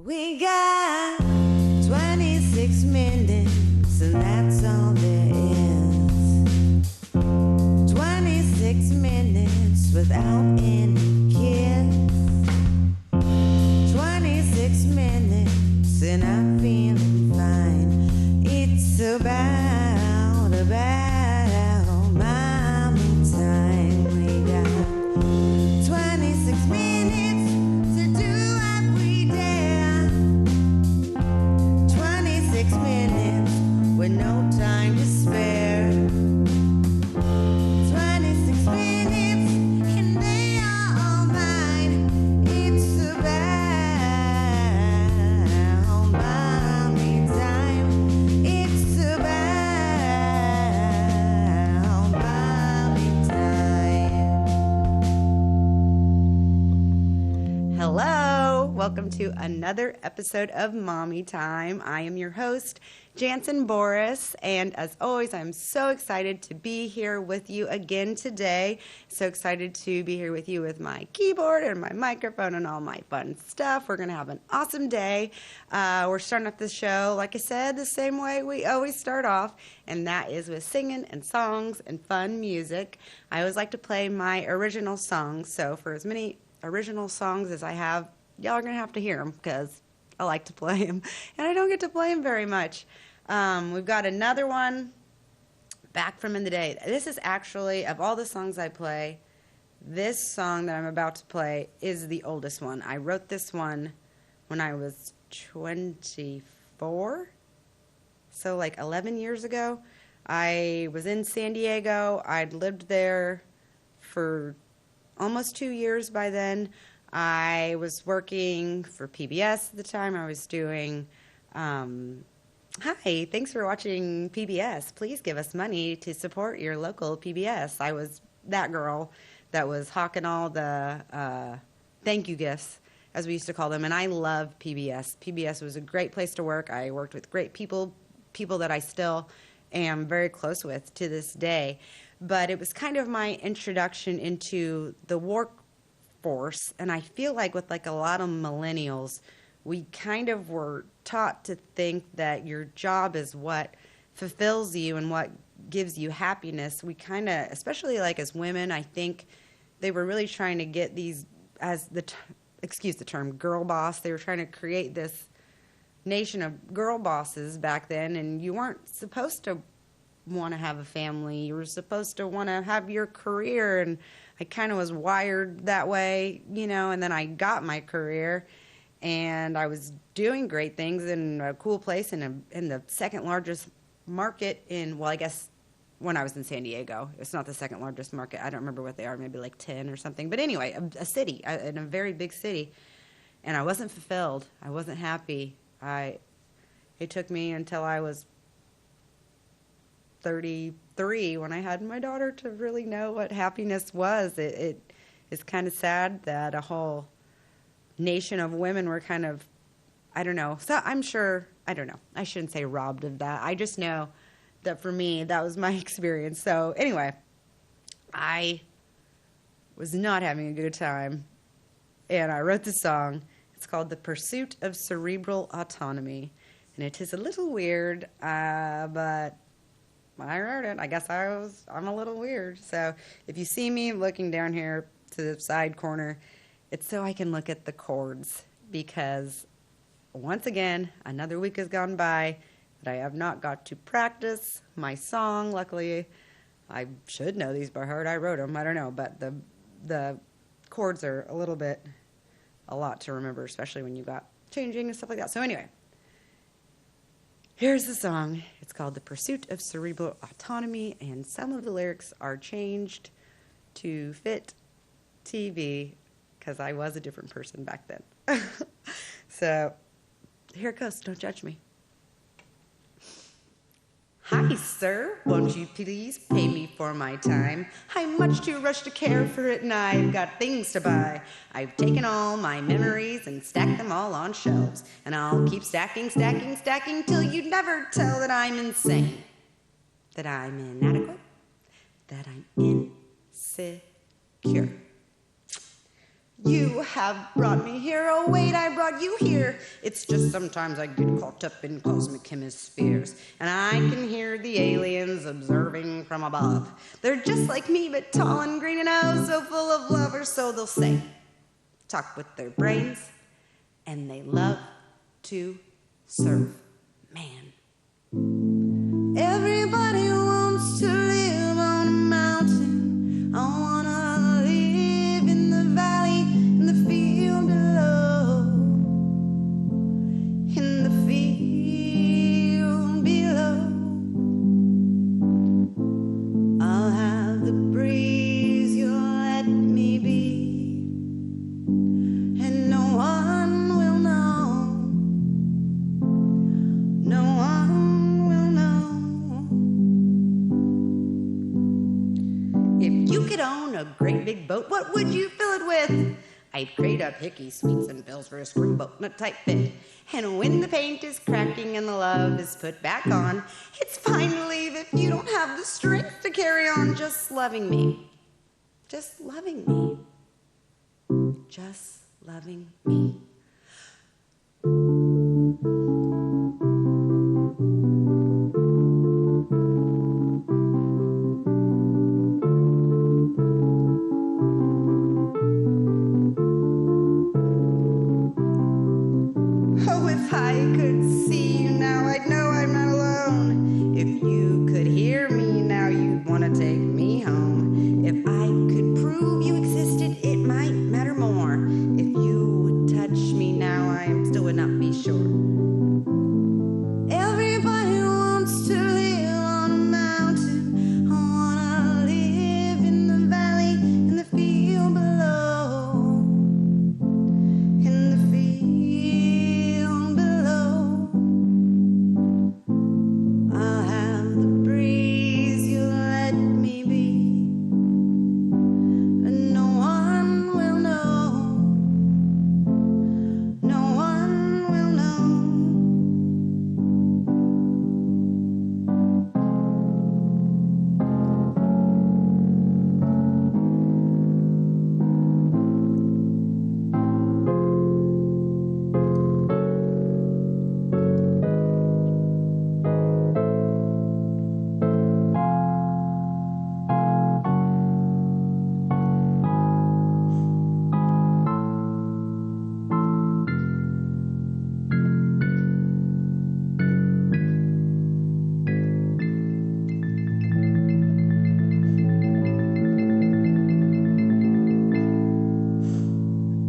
We got 26 minutes, and that's all there is. 26 minutes without any kiss. 26 minutes, and I'm feeling fine. It's about mommy time. We got 26 minutes to do what we dare. 26 minutes with no time to spare. 26 minutes and they are all mine. It's about mommy time. It's about mommy time. Hello, welcome to another episode of Mommy Time. I am your host, Jansen Boris, and as always, I'm so excited to be here with you again today. So excited to be here with you with my keyboard and my microphone and all my fun stuff. We're going to have an awesome day. We're starting off the show, like I said, the same way we always start off, and that is with singing and songs and fun music. I always like to play my original songs, so for as many original songs as I have, y'all are going to have to hear them because I like to play them, and I don't get to play them very much. We've got another one back from in the day. This is actually, of all the songs I play, this song that I'm about to play is the oldest one. I wrote this one when I was 24, so like 11 years ago. I was in San Diego. I'd lived there for almost 2 years by then. I was working for PBS at the time. I was doing, hi, thanks for watching PBS. Please give us money to support your local PBS. I was that girl that was hawking all the thank you gifts, as we used to call them, and I love PBS. PBS was a great place to work. I worked with great people that I still am very close with to this day. But it was kind of my introduction into the workforce, and I feel like with like a lot of millennials, we kind of were taught to think that your job is what fulfills you and what gives you happiness. We kind of, especially like as women, I think they were really trying to get these, as excuse the term, girl boss. They were trying to create this nation of girl bosses back then, and you weren't supposed to want to have a family. You were supposed to want to have your career, and I kind of was wired that way, and then I got my career, and I was doing great things in a cool place in the second largest market I guess when I was in San Diego. It's not the second largest market. I don't remember what they are, maybe like 10 or something. But anyway, a city, in a very big city, and I wasn't fulfilled. I wasn't happy. It took me until I was 33 when I had my daughter to really know what happiness was. It is kind of sad that a whole nation of women were kind of, I don't know. So I'm sure, I don't know. I shouldn't say robbed of that. I just know that for me, that was my experience. So anyway, I was not having a good time, and I wrote this song. It's called The Pursuit of Cerebral Autonomy, and it is a little weird, but I wrote it. I guess I'm a little weird. So if you see me looking down here to the side corner, it's so I can look at the chords, because once again, another week has gone by that I have not got to practice my song. Luckily, I should know these by heart. I wrote them. I don't know, but the chords are a lot to remember, especially when you got changing and stuff like that. So anyway, here's the song. It's called The Pursuit of Cerebral Autonomy, and some of the lyrics are changed to fit TV because I was a different person back then. So here it goes. Don't judge me. Hi, sir. Won't you please pay me for my time? I'm much too rushed to care for it, and I've got things to buy. I've taken all my memories and stacked them all on shelves, and I'll keep stacking, stacking, stacking till you'd never tell that I'm insane, that I'm inadequate, that I'm insecure. You have brought me here, oh wait, I brought you here. It's just sometimes I get caught up in cosmic hemispheres, and I can hear the aliens observing from above. They're just like me, but tall and green and oh, so full of love, or so they'll say. Talk with their brains, and they love to serve man. Everybody wants to live on a mountain. I wanna live in the valley, in the field below. In the field below. I'll have the breeze you let me be, and no one will know. No one will know. If you could own a great big boat, what would you fill it with? I'd crate up hickey sweets and pills for a screw boat in a tight fit. And when the paint is cracking and the love is put back on, it's fine to leave if you don't have the strength to carry on. Just loving me. Just loving me. Just loving me. Oh, if I could see you now, I'd know I'm not alone. If you could hear me now, you'd want to take me home. If I could prove you existed, it might matter more. If you would touch me now, I still would not be sure. Everybody wants to live on a mountain. I wanna live in the valley, in the field below. In the field below. I'll have the breeze you let me be, and no one will know. No one will know.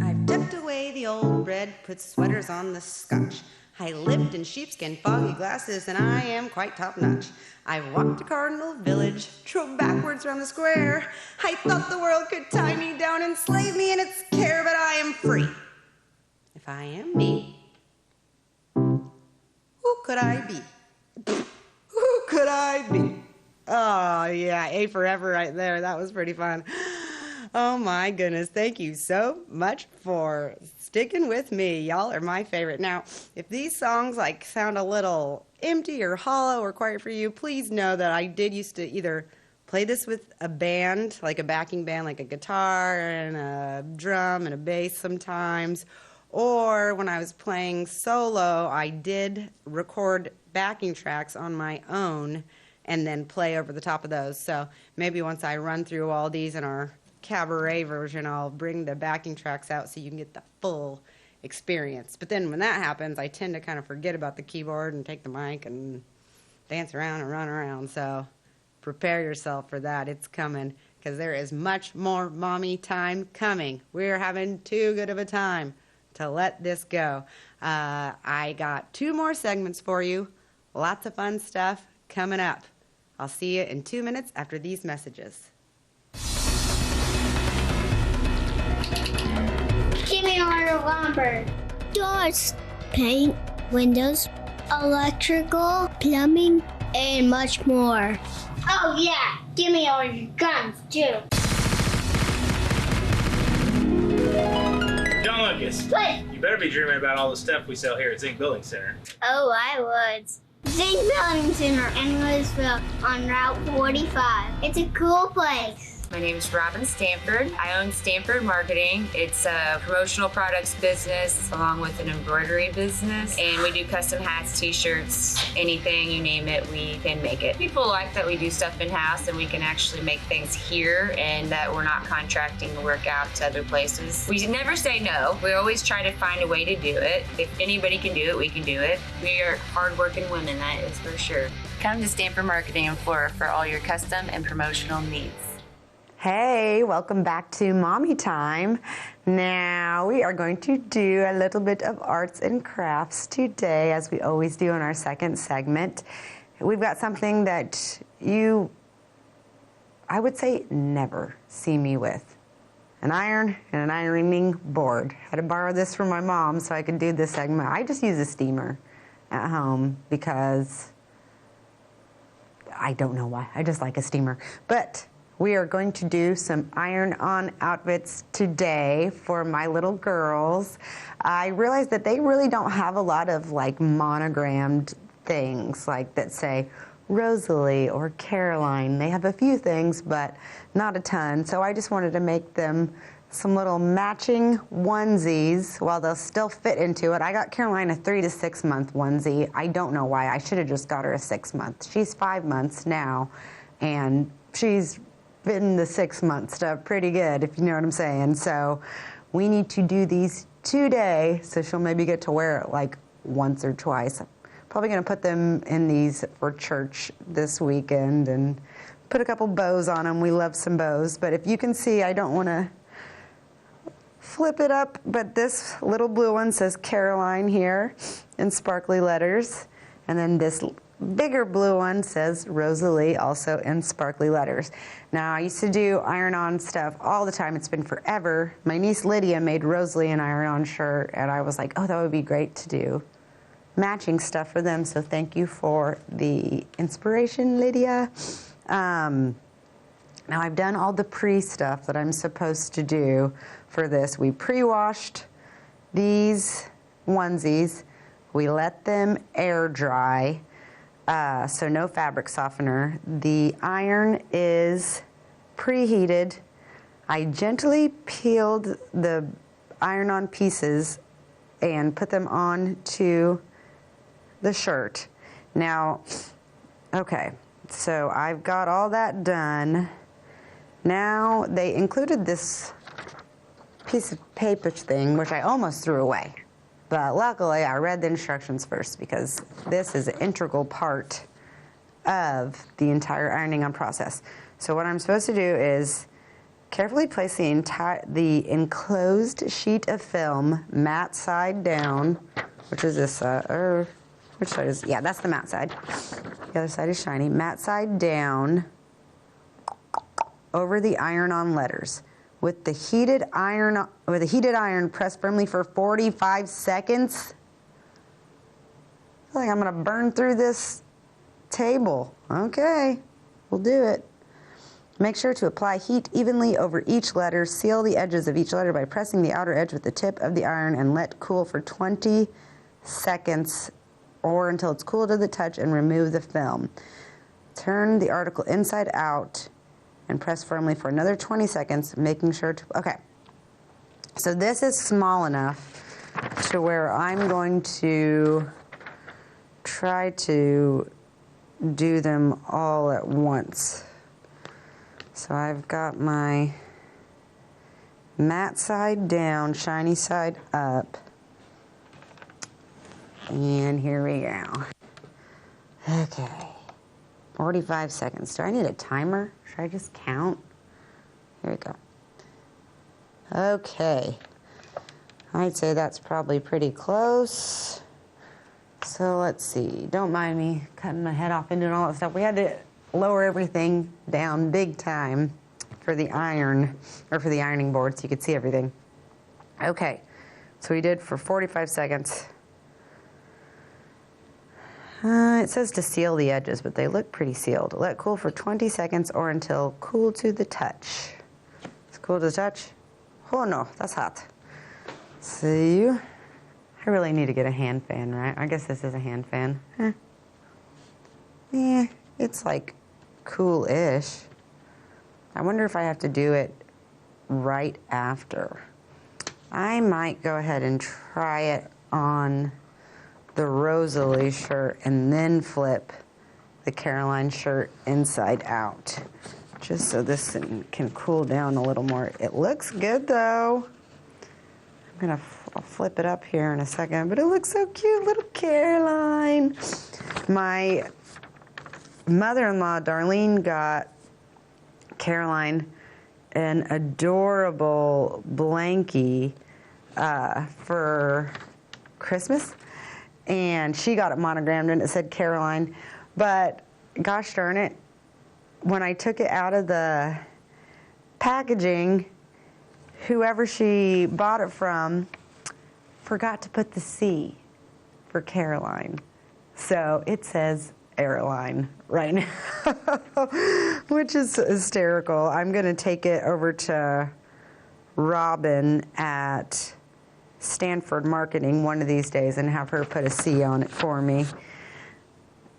I've tucked away the old bread, put sweaters on the scotch. I lived in sheepskin, foggy glasses, and I am quite top-notch. I've walked to Cardinal Village, drove backwards around the square. I thought the world could tie me down and slave me in its care, but I am free. If I am me, who could I be? Who could I be? Oh, yeah, A forever right there. That was pretty fun. Oh, my goodness. Thank you so much for sticking with me. Y'all are my favorite. Now, if these songs like sound a little empty or hollow or quiet for you, please know that I did used to either play this with a band, like a backing band, like a guitar and a drum and a bass sometimes, or when I was playing solo, I did record backing tracks on my own and then play over the top of those. So maybe once I run through all these in our cabaret version, I'll bring the backing tracks out so you can get the full experience. But then when that happens, I tend to kind of forget about the keyboard and take the mic and dance around and run around. So prepare yourself for that. It's coming, because there is much more mommy time coming. We're having too good of a time to let this go. I got 2 more segments for you. Lots of fun stuff coming up. I'll see you in 2 minutes after these messages. Give me our lumber. Doors, paint, windows, electrical, plumbing, and much more. Oh yeah, give me all your guns too. John Lucas. What? You better be dreaming about all the stuff we sell here at Zink Building Center. Oh, I would. Zink Building Center in Louisville on Route 45. It's a cool place. My name is Robin Stanford. I own Stanford Marketing. It's a promotional products business along with an embroidery business. And we do custom hats, t-shirts, anything, you name it, we can make it. People like that we do stuff in-house and we can actually make things here and that we're not contracting the work out to other places. We never say no. We always try to find a way to do it. If anybody can do it, we can do it. We are hardworking women, that is for sure. Come to Stanford Marketing in Flora for all your custom and promotional needs. Hey, welcome back to Mommy Time. Now we are going to do a little bit of arts and crafts today, as we always do in our second segment. We've got something that you, I would say, never see me with. An iron and an ironing board. I had to borrow this from my mom so I could do this segment. I just use a steamer at home because I don't know why. I just like a steamer. But we are going to do some iron-on outfits today for my little girls. I realized that they really don't have a lot of like monogrammed things like that say Rosalie or Caroline. They have a few things, but not a ton. So I just wanted to make them some little matching onesies while they'll still fit into it. I got Caroline a 3 to 6 month onesie. I don't know why. I should have just got her a 6 month. She's 5 months now, and she's been the 6 month stuff pretty good, if you know what I'm saying. So we need to do these today, so she'll maybe get to wear it like once or twice. Probably gonna put them in these for church this weekend and put a couple bows on them. We love some bows, but if you can see, I don't wanna flip it up, but this little blue one says Caroline here in sparkly letters, and then this bigger blue one says Rosalie, also in sparkly letters. Now, I used to do iron-on stuff all the time. It's been forever. My niece Lydia made Rosalie an iron-on shirt, and I was like, oh, that would be great to do matching stuff for them, so thank you for the inspiration, Lydia. Now, I've done all the pre-stuff that I'm supposed to do for this. We pre-washed these onesies. We let them air dry. So no fabric softener. The iron is preheated. I gently peeled the iron-on pieces and put them onto the shirt. Now, okay, so I've got all that done. Now, they included this piece of paper thing, which I almost threw away. But luckily, I read the instructions first because this is an integral part of the entire ironing on process. So what I'm supposed to do is carefully place the enclosed sheet of film matte side down, which is this, which side is, yeah, that's the matte side. The other side is shiny. Matte side down over the iron-on letters. With the heated iron pressed firmly for 45 seconds. I feel like I'm gonna burn through this table. Okay, we'll do it. Make sure to apply heat evenly over each letter. Seal the edges of each letter by pressing the outer edge with the tip of the iron and let cool for 20 seconds or until it's cool to the touch, and remove the film. Turn the article inside out and press firmly for another 20 seconds, making sure to, okay. So this is small enough to where I'm going to try to do them all at once. So I've got my matte side down, shiny side up. And here we go. Okay. 45 seconds. Do I need a timer? Should I just count? Here we go. Okay. I'd say that's probably pretty close. So let's see. Don't mind me cutting my head off and doing all that stuff. We had to lower everything down big time for the iron, or for the ironing board, so you could see everything. Okay. So we did for 45 seconds. It says to seal the edges, but they look pretty sealed. Let cool for 20 seconds or until cool to the touch. It's cool to the touch? Oh no, that's hot. See, I really need to get a hand fan, right? I guess this is a hand fan. Yeah, it's like cool-ish. I wonder if I have to do it right after. I might go ahead and try it on the Rosalie shirt and then flip the Caroline shirt inside out, just so this can cool down a little more. It looks good though. I'll flip it up here in a second, but it looks so cute, little Caroline. My mother-in-law, Darlene, got Caroline an adorable blankie for Christmas, and she got it monogrammed and it said Caroline, but gosh darn it, when I took it out of the packaging, whoever she bought it from forgot to put the C for Caroline. So it says Airline right now, which is hysterical. I'm going to take it over to Robin at Stanford Marketing one of these days and have her put a C on it for me.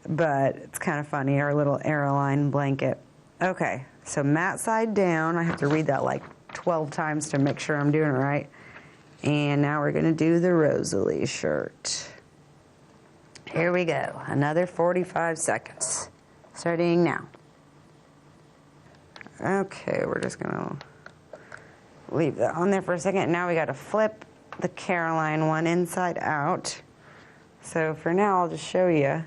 But it's kind of funny, our little Airline blanket. Okay, so mat side down. I have to read that like 12 times to make sure I'm doing it right. And now we're going to do the Rosalie shirt. Here we go. Another 45 seconds. Starting now. Okay, we're just going to leave that on there for a second. Now we got to flip the Caroline one inside out. So for now, I'll just show you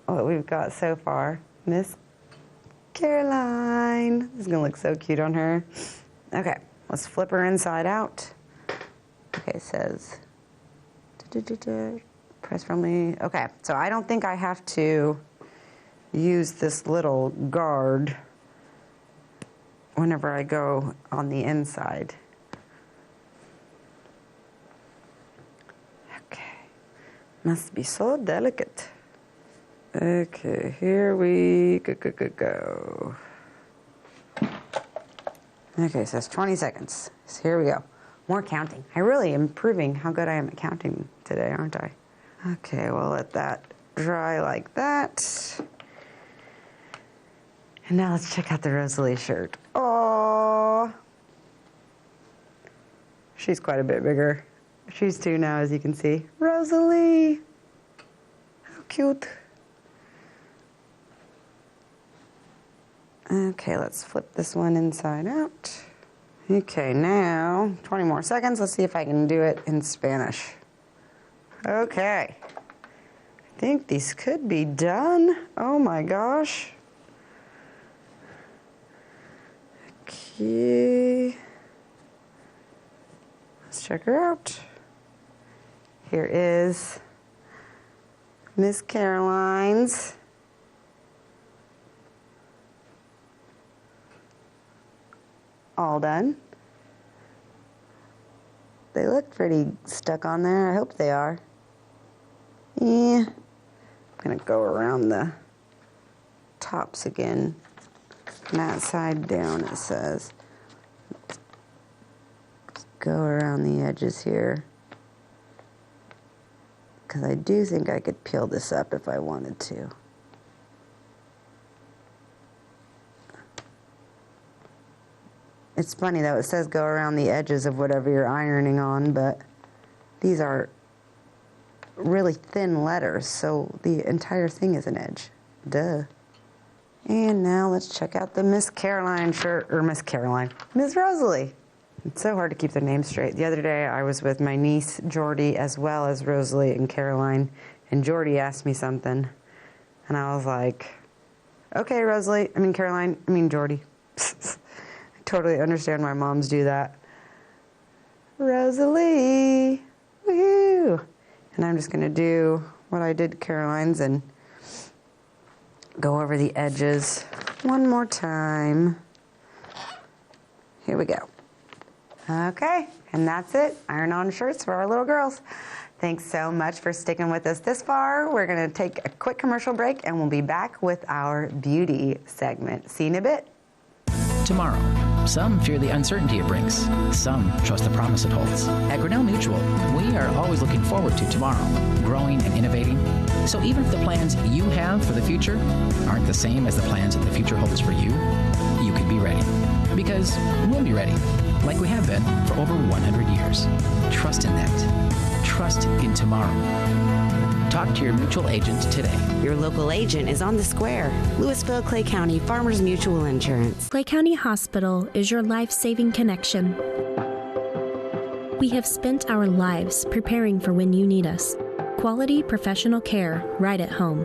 what we've got so far. Miss Caroline. This is going to look so cute on her. Okay, let's flip her inside out. Okay, it says, press firmly. Okay, so I don't think I have to use this little guard whenever I go on the inside. Okay, must be so delicate. Okay, here we go. Okay, so it's 20 seconds. So here we go. More counting. I really am proving how good I am at counting today, aren't I? Okay, we'll let that dry like that. And now let's check out the Rosalie shirt. Oh, she's quite a bit bigger. She's 2 now, as you can see. Rosalie, how cute. Okay, let's flip this one inside out. Okay, now 20 more seconds. Let's see if I can do it in Spanish. Okay, I think these could be done. Oh my gosh. Okay, let's check her out. Here is Miss Caroline's. All done. They look pretty stuck on there. I hope they are. Yeah. I'm gonna go around the tops again. Mat side down, it says. Just go around the edges here. Because I do think I could peel this up if I wanted to. It's funny though, it says go around the edges of whatever you're ironing on, but these are really thin letters, so the entire thing is an edge. Duh. And now let's check out the Miss Caroline shirt, or Miss Rosalie. It's so hard to keep their names straight. The other day I was with my niece, Jordy, as well as Rosalie and Caroline, and Jordy asked me something, and I was like, okay, Caroline, Jordy. Totally understand why moms do that. Rosalie, woo! And I'm just gonna do what I did Caroline's and go over the edges one more time. Here we go. Okay, and that's it. Iron-on shirts for our little girls. Thanks so much for sticking with us this far. We're gonna take a quick commercial break and we'll be back with our beauty segment. See you in a bit. tomorrow. Some fear the uncertainty it brings. Some trust the promise it holds. At Grinnell Mutual, we are always looking forward to tomorrow, growing and innovating. So even if the plans you have for the future aren't the same as the plans that the future holds for you, you can be ready. Because we'll be ready, like we have been for over 100 years. Trust in that. Trust in tomorrow. Talk to your mutual agent today. Your local agent is on the square. Louisville, Clay County Farmers Mutual Insurance. Clay County Hospital is your life-saving connection. We have spent our lives preparing for when you need us. Quality professional care right at home.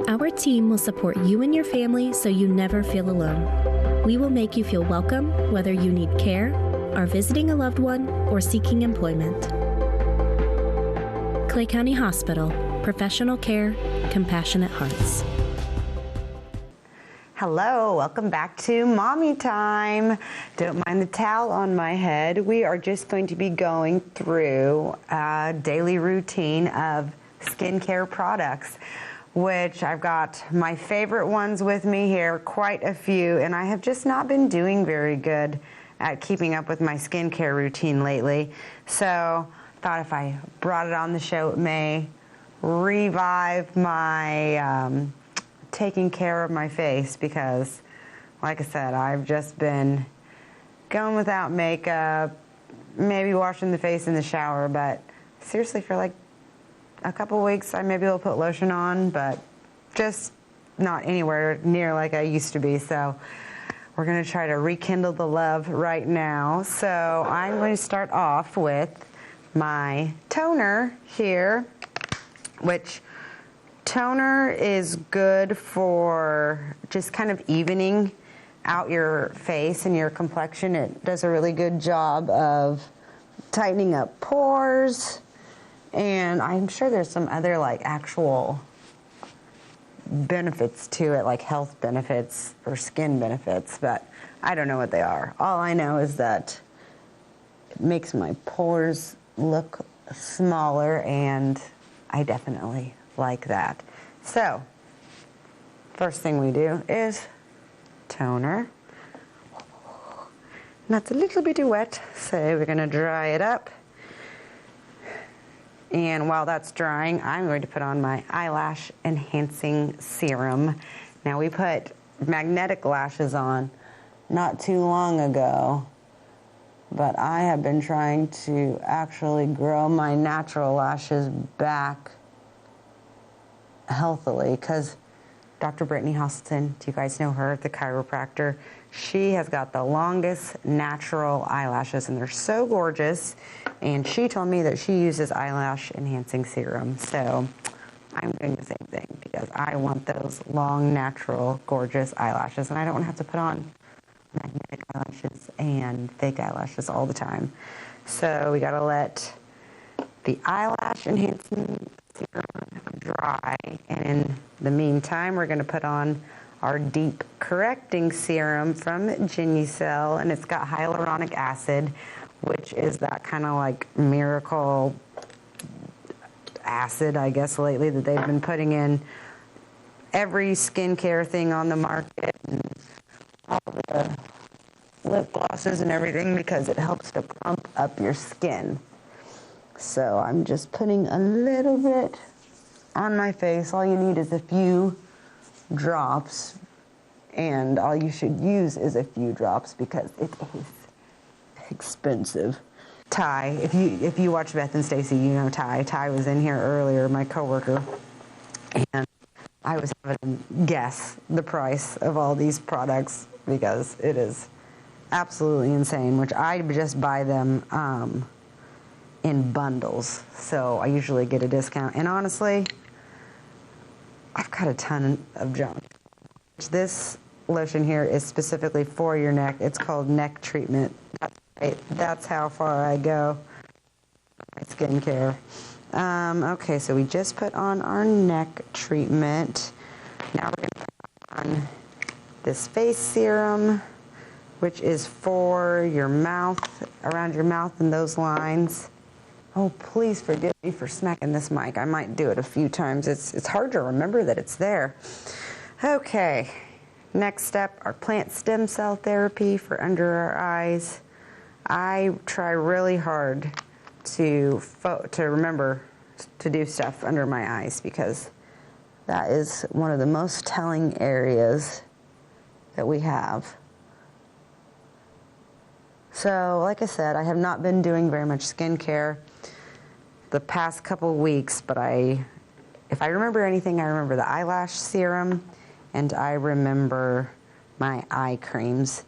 Our team will support you and your family so you never feel alone. We will make you feel welcome whether you need care, are visiting a loved one, or seeking employment. Clay County Hospital, professional care, compassionate hearts. Hello, welcome back to Mommy Time. Don't mind the towel on my head. We are just going to be going through a daily routine of skincare products, which I've got my favorite ones with me here, quite a few, and I have just not been doing very good at keeping up with my skincare routine lately. So thought if I brought it on the show, it may revive my taking care of my face, because like I said, I've just been going without makeup, maybe washing the face in the shower, but seriously for like a couple weeks I maybe will put lotion on, but just not anywhere near like I used to be. So we're going to try to rekindle the love right now. So I'm going to start off with my toner here, which toner is good for just kind of evening out your face and your complexion. It does a really good job of tightening up pores, and I'm sure there's some other like actual benefits to it, like health benefits or skin benefits, but I don't know what they are. All I know is that it makes my pores look smaller, and I definitely like that. So first thing we do is toner. And that's a little bit wet, so we're going to dry it up. And while that's drying, I'm going to put on my eyelash enhancing serum. Now, we put magnetic lashes on not too long ago, but I have been trying to actually grow my natural lashes back healthily, because Dr. Brittany Hostelton, do you guys know her, the chiropractor? She has got the longest natural eyelashes, and they're so gorgeous, and she told me that she uses eyelash enhancing serum. So I'm doing the same thing, because I want those long, natural, gorgeous eyelashes, and I don't want to have to put on magnetic eyelashes and fake eyelashes all the time. So we got to let the eyelash enhancing serum dry, and in the meantime we're going to put on our deep correcting serum from Genucel, and it's got hyaluronic acid, which is that kind of like miracle acid, I guess, lately that they've been putting in every skincare thing on the market and all the lip glosses and everything, because it helps to plump up your skin. So I'm just putting a little bit on my face. All you need is a few drops, and all you should use is a few drops, because it is expensive. Ty, if you watch Beth and Stacy, you know Ty. Ty was in here earlier, my coworker, and I was having to guess the price of all these products, because it is absolutely insane, which I just buy them in bundles, so I usually get a discount. And honestly, I've got a ton of junk. This lotion here is specifically for your neck. It's called neck treatment. That's how far I go with my skincare. Okay, so we just put on our neck treatment. Now we're going to put on this face serum, which is for your mouth, around your mouth and those lines. Oh, please forgive me for smacking this mic. I might do it a few times. It's hard to remember that it's there. Okay, Next step, our plant stem cell therapy for under our eyes. I try really hard to remember to do stuff under my eyes because that is one of the most telling areas that we have. So, like I said, I have not been doing very much skincare the past couple weeks, but if I remember anything, I remember the eyelash serum and I remember my eye creams.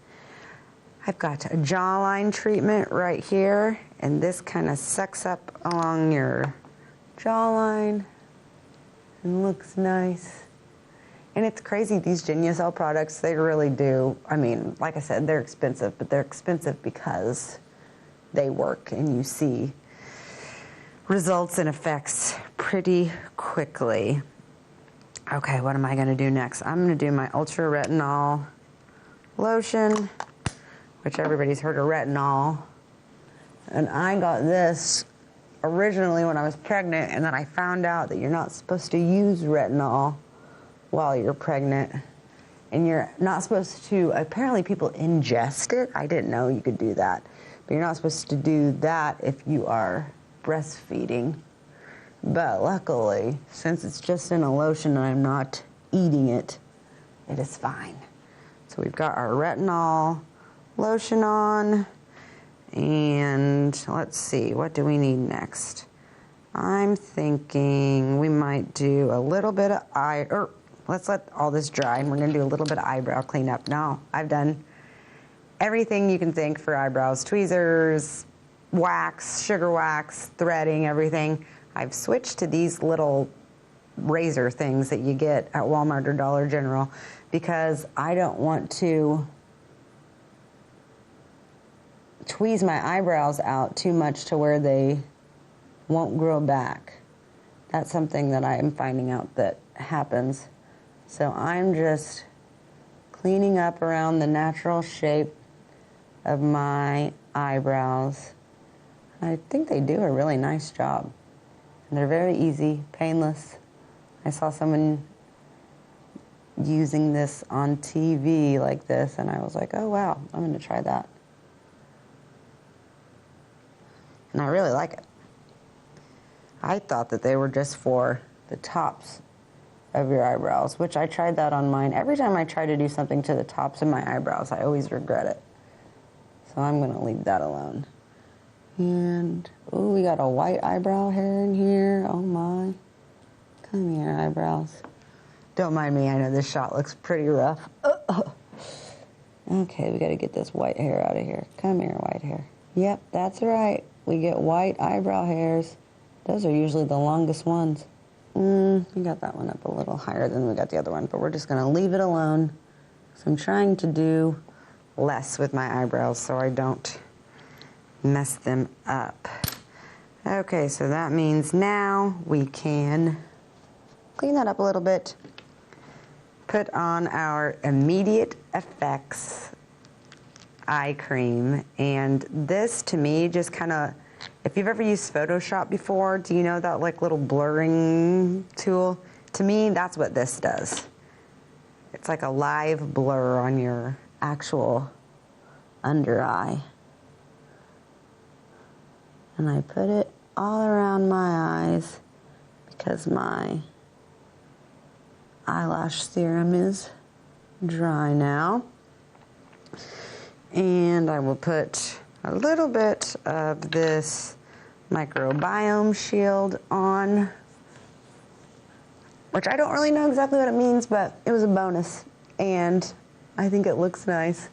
I've got a jawline treatment right here, and this kind of sucks up along your jawline and looks nice. And it's crazy, these Genucel products, they really do. I mean, like I said, they're expensive, but they're expensive because they work and you see results and effects pretty quickly. Okay, what am I gonna do next? I'm gonna do my Ultra Retinol lotion, which everybody's heard of retinol. And I got this originally when I was pregnant, and then I found out that you're not supposed to use retinol while you're pregnant. And you're not supposed to, apparently people ingest it. I didn't know you could do that. But you're not supposed to do that if you are breastfeeding. But luckily, since it's just in a lotion and I'm not eating it, it is fine. So we've got our retinol lotion on. And let's see, what do we need next? I'm thinking we might do a little bit of let's let all this dry, and we're gonna do a little bit of eyebrow cleanup. Now, I've done everything you can think for eyebrows: tweezers, wax, sugar wax, threading, everything. I've switched to these little razor things that you get at Walmart or Dollar General because I don't want to tweeze my eyebrows out too much to where they won't grow back. That's something that I am finding out that happens. So I'm just cleaning up around the natural shape of my eyebrows. I think they do a really nice job. And they're very easy, painless. I saw someone using this on TV like this, and I was like, oh wow, I'm gonna try that. And I really like it. I thought that they were just for the tops of your eyebrows, which I tried that on mine. Every time I try to do something to the tops of my eyebrows, I always regret it. So I'm gonna leave that alone. And, oh, we got a white eyebrow hair in here. Oh my. Come here, eyebrows. Don't mind me, I know this shot looks pretty rough. Okay, we gotta get this white hair out of here. Come here, white hair. Yep, that's right. We get white eyebrow hairs. Those are usually the longest ones. We got that one up a little higher than we got the other one, but we're just gonna leave it alone. So I'm trying to do less with my eyebrows so I don't mess them up. Okay, so that means now we can clean that up a little bit, put on our Immediate Effects eye cream, and this to me just kind of, if you've ever used Photoshop before, do you know that like little blurring tool? To me, that's what this does. It's like a live blur on your actual under eye. And I put it all around my eyes because my eyelash serum is dry now. And I will put a little bit of this microbiome shield on, which I don't really know exactly what it means, but it was a bonus, and I think it looks nice.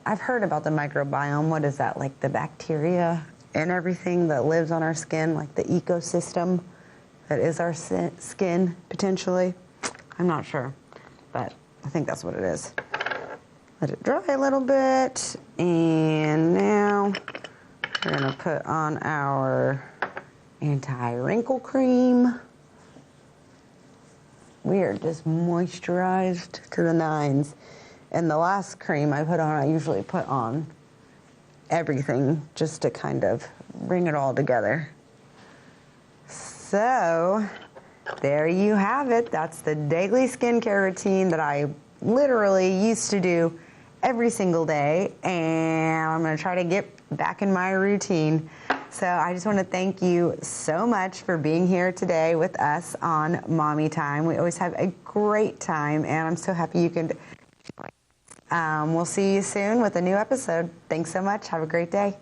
I've heard about the microbiome. What is that, like the bacteria and everything that lives on our skin, like the ecosystem that is our skin, potentially? I'm not sure, but I think that's what it is. Let it dry a little bit, and now we're gonna put on our anti-wrinkle cream. We are just moisturized to the nines. And the last cream I put on, I usually put on everything just to kind of bring it all together. So there you have it. That's the daily skincare routine that I literally used to do every single day, and I'm going to try to get back in my routine. So I just want to thank you so much for being here today with us on Mommy Time. We always have a great time, and I'm so happy you could. We'll see you soon with a new episode. Thanks so much. Have a great day.